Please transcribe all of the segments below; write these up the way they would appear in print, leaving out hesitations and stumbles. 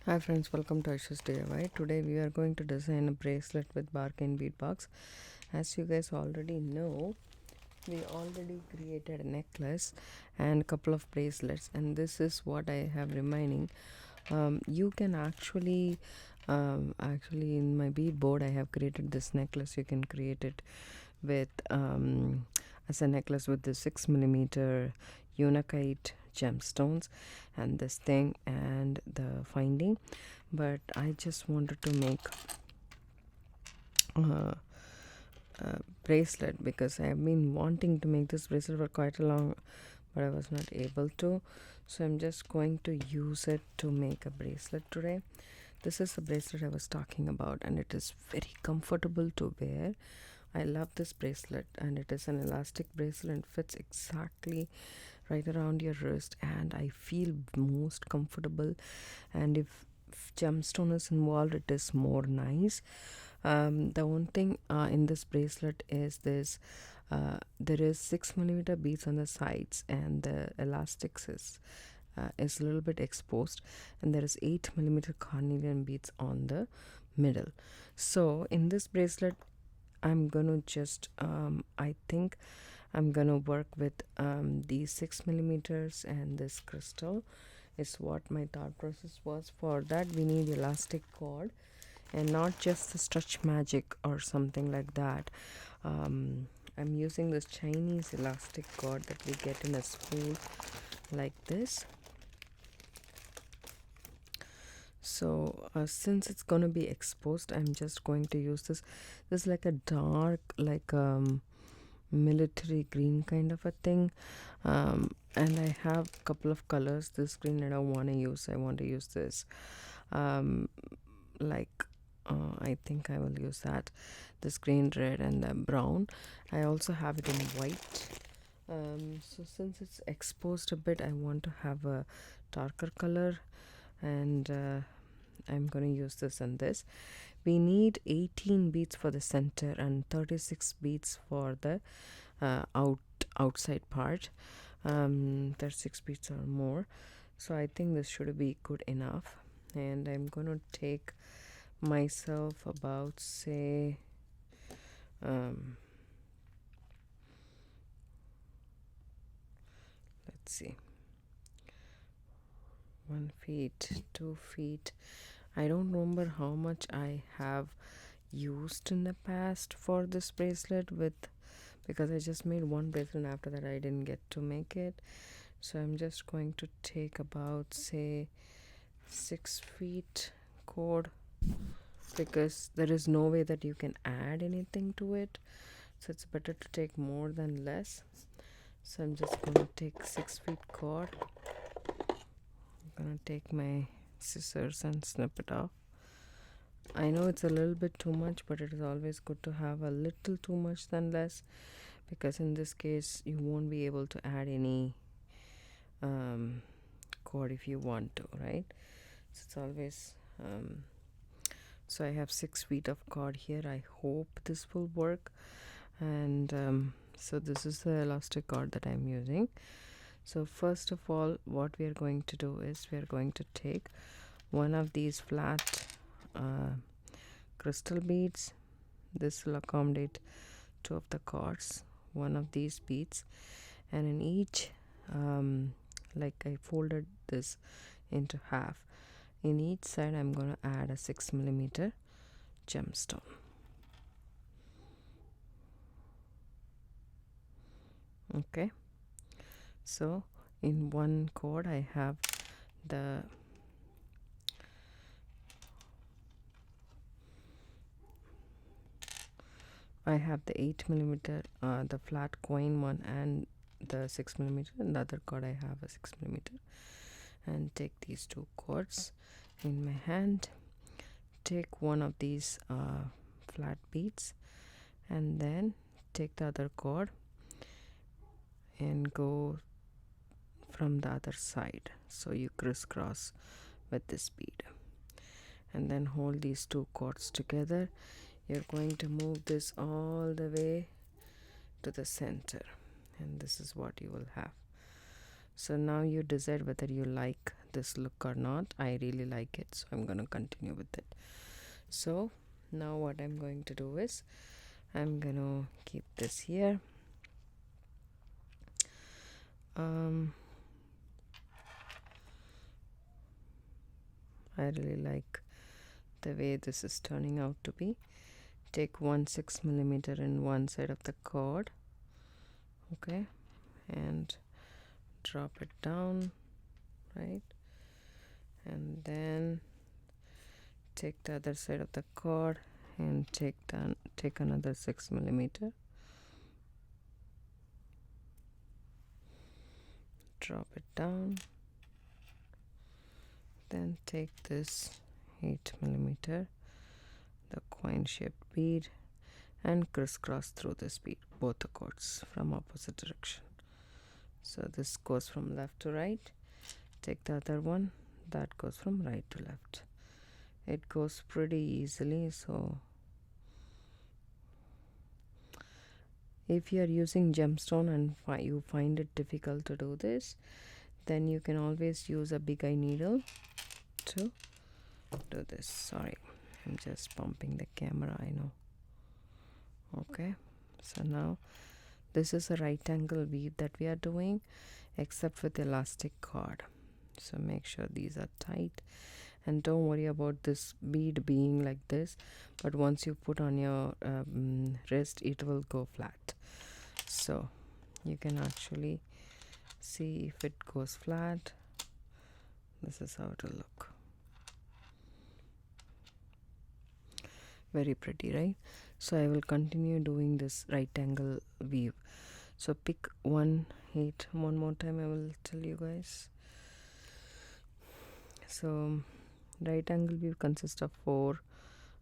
Hi friends, welcome to Aisha's DIY. Today we are going to design a bracelet with bark and bead box. As you guys already know, we already created a necklace and a couple of bracelets, and this is what I have remaining. You can actually in my bead board I have created this necklace. You can create it with as a necklace with the 6 millimeter unakite gemstones and this thing and the finding, but I just wanted to make a bracelet because I have been wanting to make this bracelet for quite a long, but I was not able to. So I'm just going to use it to make a bracelet today. This is the bracelet I was talking about, and it is very comfortable to wear. I love this bracelet, and it is an elastic bracelet and fits exactly right around your wrist, and I feel most comfortable. And if gemstone is involved, it is more nice. The one thing in this bracelet is this. There is 6 millimeter beads on the sides, and the elastics is a little bit exposed, and there is 8 millimeter carnelian beads on the middle. So in this bracelet, I'm gonna just I think I'm gonna work with these 6 millimeters, and this crystal is what my thought process was. For that we need elastic cord and not just the stretch magic or something like that. I'm using this Chinese elastic cord that we get in a spool like this. So since it's gonna be exposed, I'm just going to use this. This is like a dark, like military green kind of a thing, and I have a couple of colors. This green I don't want to use. I want to use this, like I think I will use that. This green, red, and the brown. I also have it in white. So since it's exposed a bit, I want to have a darker color, and I'm going to use this and this. We need 18 beads for the center and 36 beads for the outside part. 36 beads or more, so I think this should be good enough. And I'm going to take myself about, say, let's see, 1 feet, 2 feet. I don't remember how much I have used in the past for this bracelet, with because I just made one bracelet and after that I didn't get to make it. So I'm just going to take about, say, 6 feet cord, because there is no way that you can add anything to it, so it's better to take more than less. So I'm just gonna take 6 feet cord. I'm gonna take my scissors and snip it off. I know it's a little bit too much, but it is always good to have a little too much than less, because in this case you won't be able to add any cord if you want to, right? So it's always so I have 6 feet of cord here. I hope this will work. And so this is the elastic cord that I'm using. So first of all, what we are going to do is we are going to take one of these flat crystal beads. This will accommodate 2 of the cords, one of these beads, and in each like I folded this into half. In each side I'm going to add a 6 millimeter gemstone. Okay, so in one cord I have the I have the 8 millimeter, the flat coin one, and the 6 millimeter. And the other cord I have a 6 millimeter. And take these 2 cords in my hand. Take one of these flat beads, and then take the other cord and go from the other side. So you crisscross with this bead, and then hold these 2 cords together. You're going to move this all the way to the center, and this is what you will have. So now you decide whether you like this look or not. I really like it, so I'm gonna continue with it. So now what I'm going to do is I'm gonna keep this here. I really like the way this is turning out to be. Take 1/6 millimeter in one side of the cord, okay, and drop it down, right, and then take the other side of the cord and take another 6 millimeter, drop it down, then take this 8 millimeter, the coin shaped bead, and crisscross through this bead, both the cords from opposite direction. So this goes from left to right. Take the other one, that goes from right to left. It goes pretty easily. So if you are using gemstone and you find it difficult to do this, then you can always use a big eye needle to do this. Sorry, I'm just bumping the camera, I know. Okay, so now this is a right angle weave that we are doing, except with elastic cord. So make sure these are tight, and don't worry about this bead being like this, but once you put on your wrist, it will go flat. So you can actually see if it goes flat. This is how it will look. Very pretty, right? So I will continue doing this right angle weave. So pick 1/8 one more time, I will tell you guys. So right angle weave consists of 4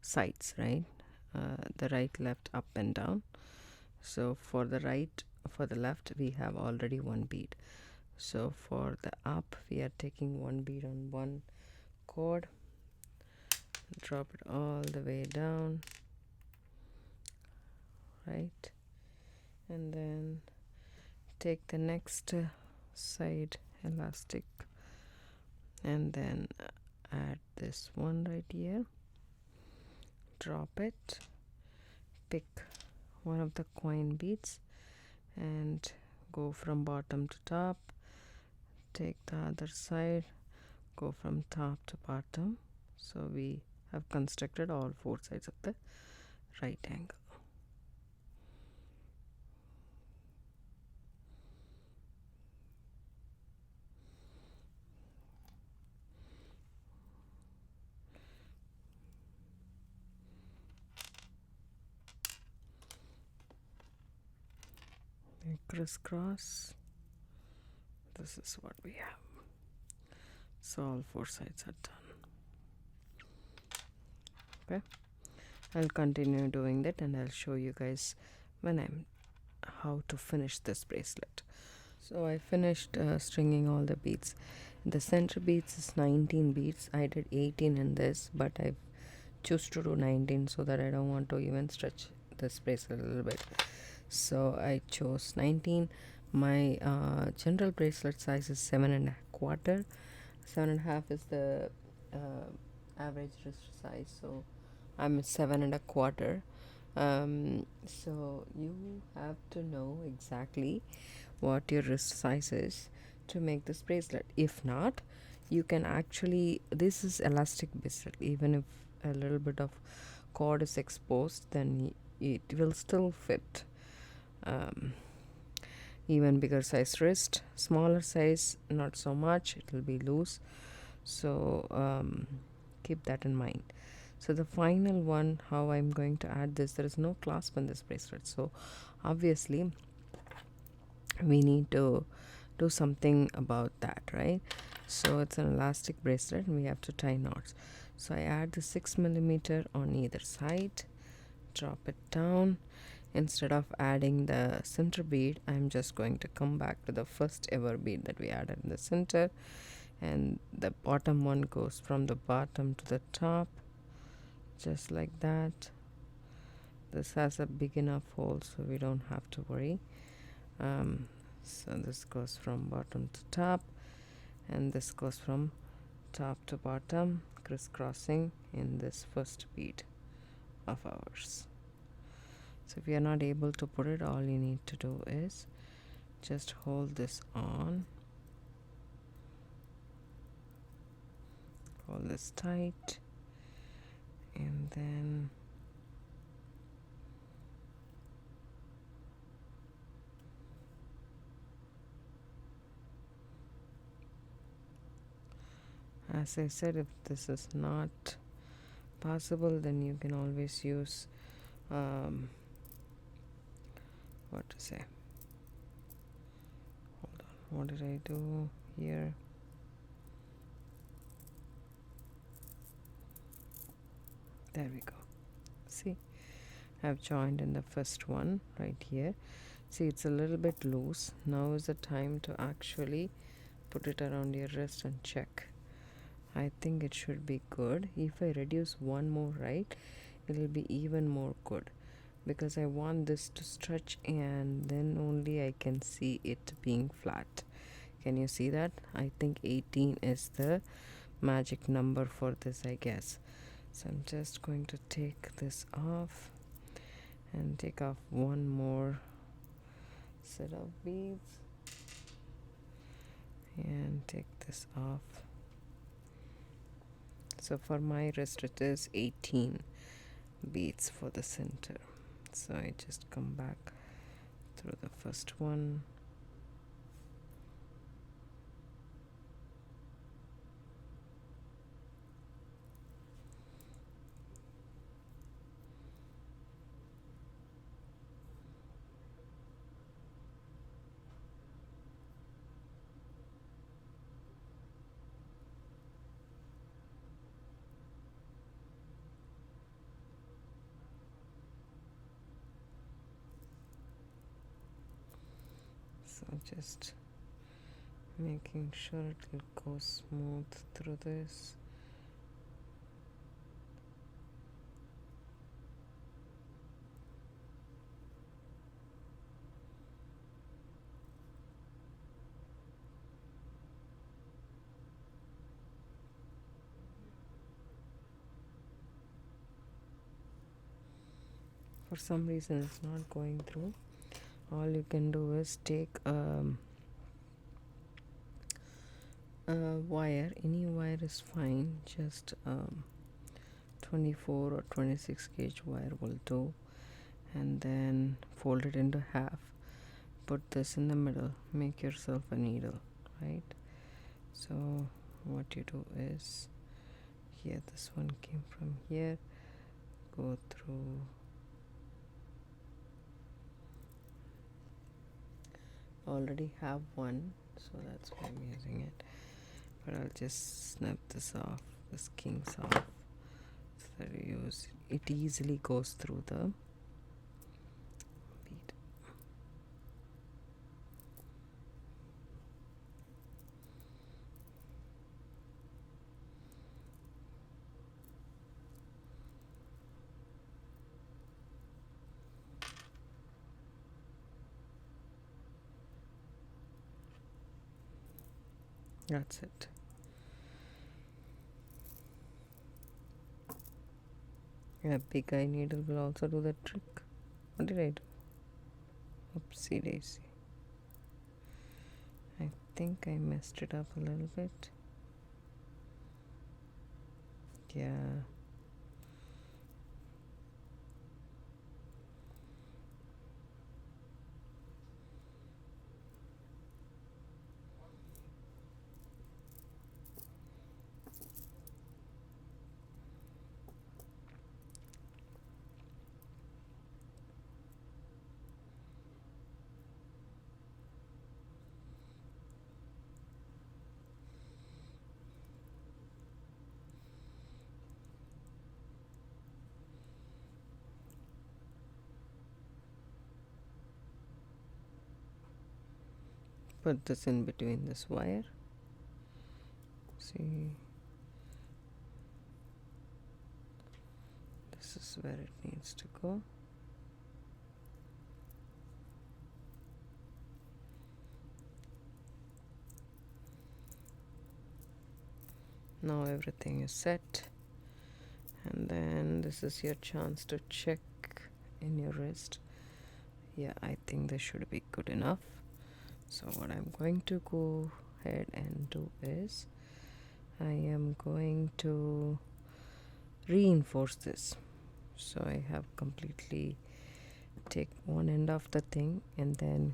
sides, right? The right, left, up and down. So for the left we have already one bead. So for the up, we are taking one bead on one cord, drop it all the way down, right, and then take the next side elastic and then add this one right here, drop it, pick one of the coin beads and go from bottom to top, take the other side, go from top to bottom. So we have constructed all 4 sides of the right angle. And crisscross. This is what we have. So all 4 sides are done. Okay, I'll continue doing that and I'll show you guys when how to finish this bracelet. So I finished stringing all the beads. The center beads is 19 beads. I did 18 in this, but I choose to do 19 so that I don't want to even stretch this bracelet a little bit. So I chose 19. My general bracelet size is 7.25. 7.5 is the average wrist size, so I'm 7.25. So you have to know exactly what your wrist size is to make this bracelet. If not, you can actually, this is elastic bracelet, even if a little bit of cord is exposed, then it will still fit. Even bigger size wrist, smaller size not so much, it will be loose. So keep that in mind. So the final one, how I'm going to add this, there is no clasp in this bracelet, so obviously we need to do something about that, right? So it's an elastic bracelet and we have to tie knots. So I add the 6 millimeter on either side, drop it down. Instead of adding the center bead, I'm just going to come back to the first ever bead that we added in the center, and the bottom one goes from the bottom to the top, just like that. This has a big enough hole so we don't have to worry. So this goes from bottom to top, and this goes from top to bottom, crisscrossing in this first bead of ours. So if you're not able to put it, all you need to do is just hold this on, hold this tight, and then as I said, if this is not possible, then you can always use what to say, hold on, what did I do here? There we go. See, I've joined in the first one right here. See, it's a little bit loose. Now is the time to actually put it around your wrist and check. I think it should be good. If I reduce one more, right, it'll be even more good, because I want this to stretch and then only I can see it being flat. Can you see that? I think 18 is the magic number for this, I guess. So I'm just going to take this off and take off one more set of beads and take this off. So for my wrist it is 18 beads for the center. So I just come back through the first one, so just making sure it will go smooth through this. For some reason it's not going through. All you can do is take a wire, any wire is fine, just 24 or 26 gauge wire will do, and then fold it into half, put this in the middle, make yourself a needle, right? So what you do is, here this one came from here, go through, already have one, so that's why I'm using it, but I'll just snip this off, this kinks off, so that it easily goes through the bead. That's it. And a big eye needle will also do the trick. What did I do? Oopsie daisy. I think I messed it up a little bit. Yeah. Put this in between this wire. See, this is where it needs to go. Now everything is set, and then this is your chance to check in your wrist. Yeah, I think this should be good enough. So what I'm going to go ahead and do is I am going to reinforce this. So I have completely take one end of the thing and then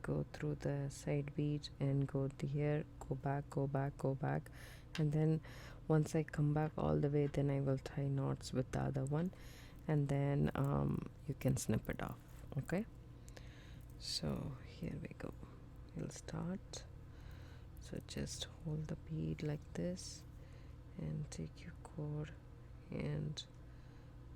go through the side bead and go here, go back, and then once I come back all the way, then I will tie knots with the other one, and then you can snip it off. Okay, so here we go. We'll start. So just hold the bead like this and take your cord and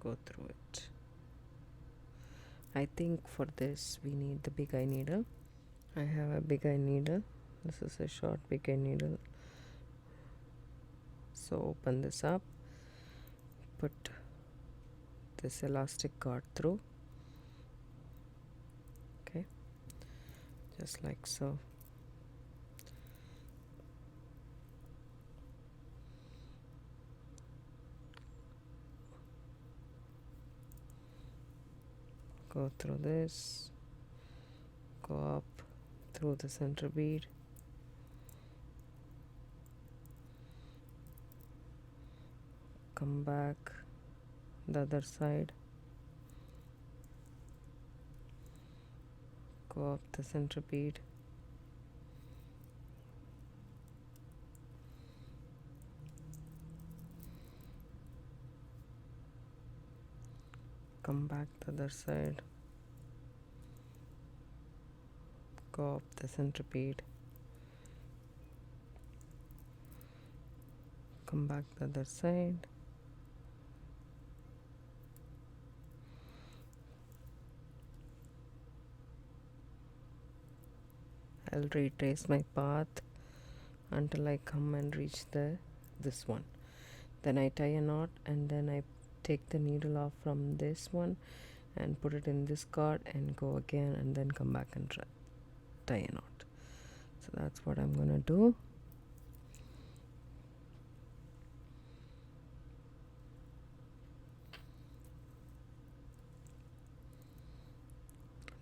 go through it. I think for this we need the big eye needle. I have a big eye needle. This is a short big eye needle. So open this up, put this elastic cord through. Okay, just like so. Go through this, go up through the center bead, come back the other side, go up the center bead, come back the other side, go up the center bead, come back the other side, I'll retrace my path until I come and reach this one. Then I tie a knot, and then I take the needle off from this one and put it in this cord and go again, and then come back and tie a knot. So that's what I'm gonna do.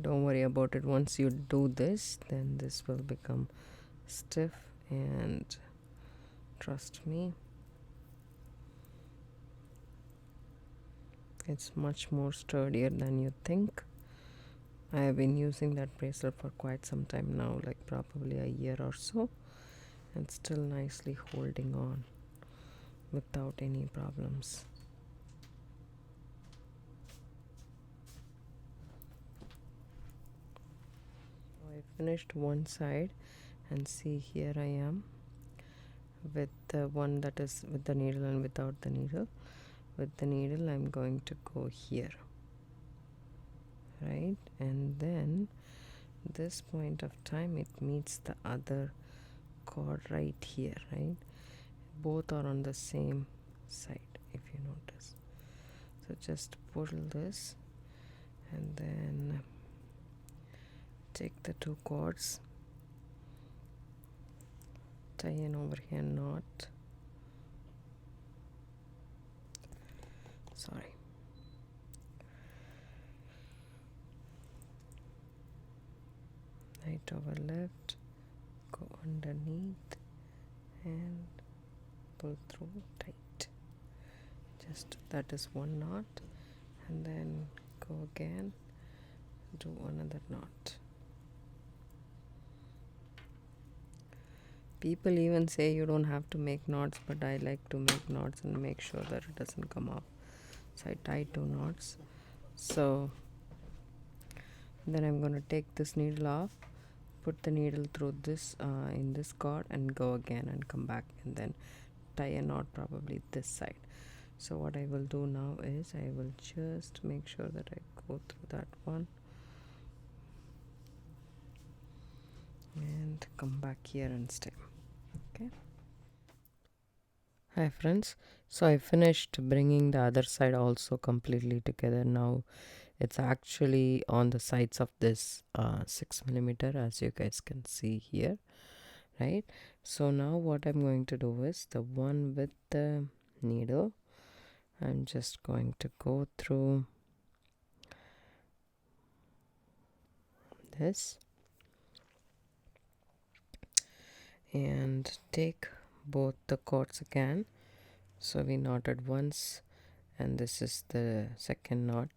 Don't worry about it. Once you do this, then this will become stiff, and trust me, it's much more sturdier than you think. I have been using that bracelet for quite some time now, like probably a year or so, and still nicely holding on without any problems. I finished one side, and see, here I am with the one that is with the needle and without the needle. With the needle I'm going to go here, right, and then this point of time it meets the other cord right here, right? Both are on the same side, if you notice. So just pull this and then take the two cords, tie an overhand knot. Sorry. Right over left, go underneath and pull through tight. Just that is one knot, and then go again, do another knot. People even say you don't have to make knots, but I like to make knots and make sure that it doesn't come off. So I tie two knots. So then I'm going to take this needle off, put the needle through this in this cord and go again and come back, and then tie a knot probably this side. So what I will do now is I will just make sure that I go through that one and come back here and stay. Okay. Hi friends, so I finished bringing the other side also completely together. Now it's actually on the sides of this 6mm, as you guys can see here, right? So now what I'm going to do is the one with the needle, I'm just going to go through this and take both the cords again. So we knotted once, and this is the second knot.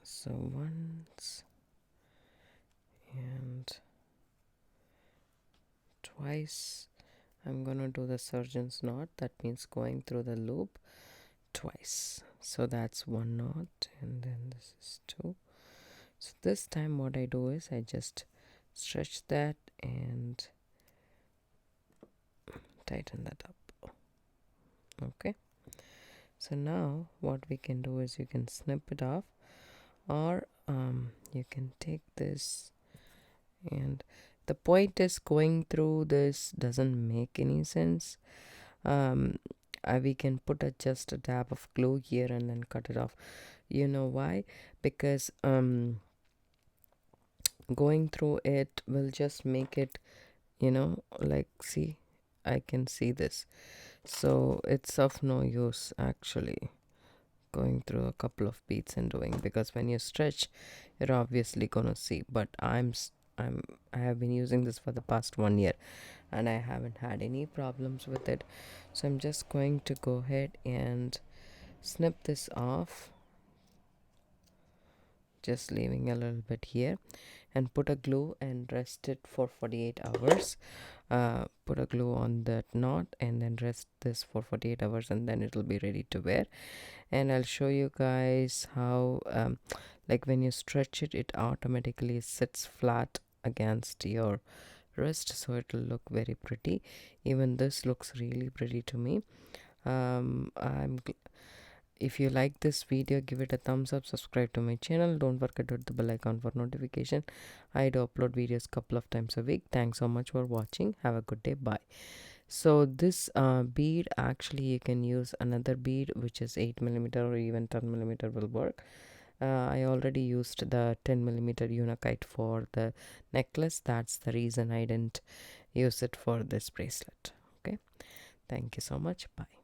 So once and twice. I'm gonna do the surgeon's knot. That means going through the loop twice. So that's one knot, and then this is two. So this time what I do is I just stretch that and tighten that up. Okay, so now what we can do is you can snip it off, or you can take this, and the point is going through this doesn't make any sense. We can put just a dab of glue here and then cut it off. You know why? Because going through it will just make it, like, see, I can see this, so it's of no use actually going through a couple of beads and doing, because when you stretch you're obviously gonna see. But I have been using this for the past 1 year and I haven't had any problems with it. So I'm just going to go ahead and snip this off, just leaving a little bit here, and put a glue and rest it for 48 hours. Put a glue on that knot and then rest this for 48 hours, and then it'll be ready to wear. And I'll show you guys how like when you stretch it, it automatically sits flat against your wrist, so it'll look very pretty. Even this looks really pretty to me. If you like this video, give it a thumbs up, subscribe to my channel, don't forget to hit the bell icon for notification. I do upload videos couple of times a week. Thanks so much for watching. Have a good day. Bye. So this bead, actually you can use another bead which is 8mm or even 10mm will work. I already used the 10mm unakite for the necklace. That's the reason I didn't use it for this bracelet. Okay, thank you so much. Bye.